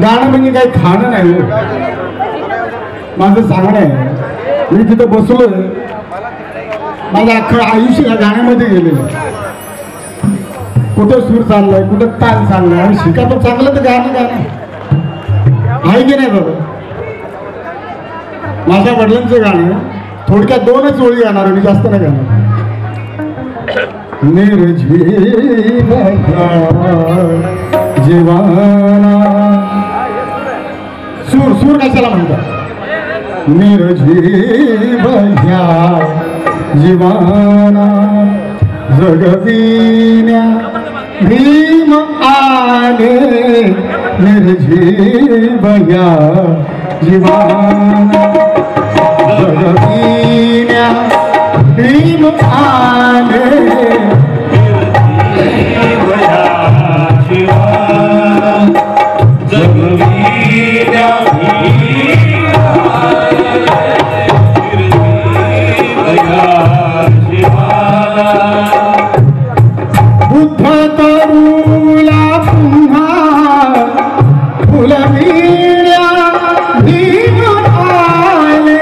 गाणं म्हणजे काही खाणं नाही हो. माझं सांगणं आहे, मी तिथं बसलोय, माझं अख्खं आयुष्य या गाण्यामध्ये गेलेलं. कुठं सूर चाललाय, कुठं ताल चाललाय, आणि शिकायचं चांगलं तर गाणं गाणं आहे की नाही बाबा. माझ्या वडिलांचं गाणं थोडक्यात 2च ओळी गाणार, मी जास्त नाही गाणार. जीवाना सूर सूर कशाला म्हणतात. निर्जीवया जीवाना जगविण्या भीम आले. निर्जीवया जीवाना जगविण्या भीम आले. बुद्ध तरुला पुन्हा फुलविण्या भीम आले.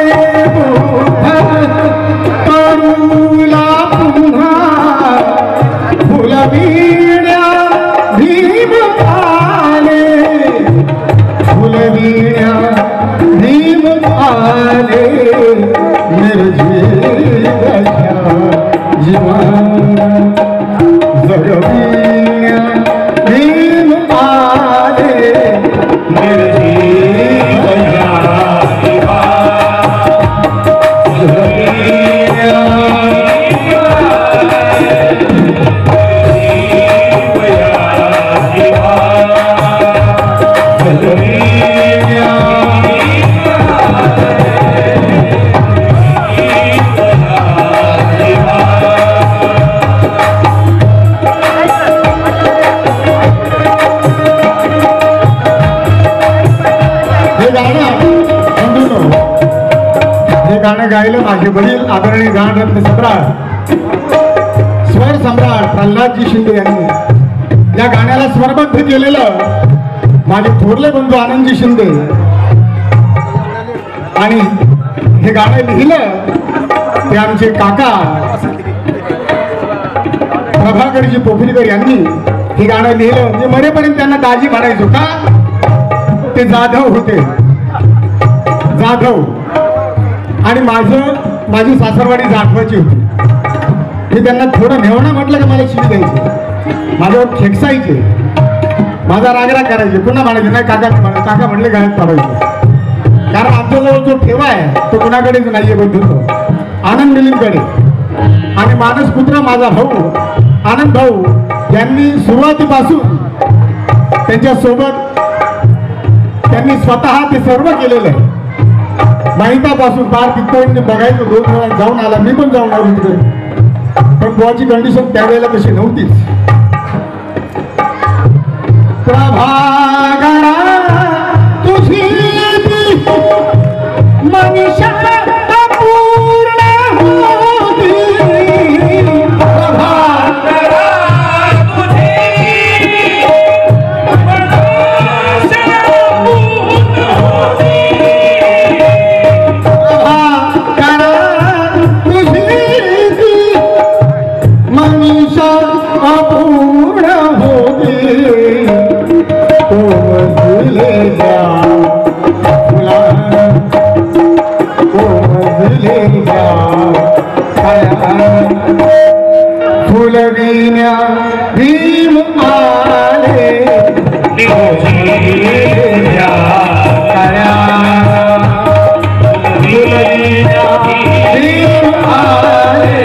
बुद्ध तरुला पुन्हा फुलविण्या भीम आले. फुलविण्या भीम आले. निर्जीवया जीवाना जगविण्या भीम आले. निर्जीवया जगविण्या गाणं गायलं माझे वडील आदरणीय गानरत्न सम्राट स्वर सम्राट प्रल्हादजी शिंदे यांनी. या गाण्याला स्वरबद्ध केलेलं माझे थोरले बंधू आनंदजी शिंदे, आणि हे गाणं लिहिलं ते आमचे काका प्रभाकरजी पोखरीकर यांनी. हे गाणं लिहिलं म्हणजे मरेपर्यंत त्यांना दाजी म्हणायचो का. ते जाधव होते, जाधव, आणि माझी सासरवाडी जाधवाची होती. मी त्यांना थोडं नेवणं म्हटलं की मला शिवी द्यायची, माझ्यावर खेकसायचे, माझा रागराग करायचे, पुन्हा म्हणायचे नाही काका काका म्हणले गाण्यात पाडायचे. कारण आमच्याजवळ जो ठेवा आहे तो कुणाकडेच नाहीये बंधुत्व, आनंद मिलिंदकडे. आणि मानसपुत्र माझा भाऊ आनंद भाऊ यांनी सुरुवातीपासून त्यांच्यासोबत त्यांनी स्वतः ते सर्व केलेलं आहे. माहितापासून पार तिथपर्यंत बघायचं, 2 वेळा जाऊन आला, मी पण जाऊन आलो तिकडे. पण बुवाची कंडिशन त्यावेळेला तशी नव्हतीच. प्रभाकरा तुझी मनीषा पूर्ण होती. प्रभाकरा तुझी मनीषा पूर्ण होती. मनीषा अपूर्ण होती. तो मजले जा फुला, तो मजले जा फुलविण्या भीम आले. फुलविण्या भीम आले.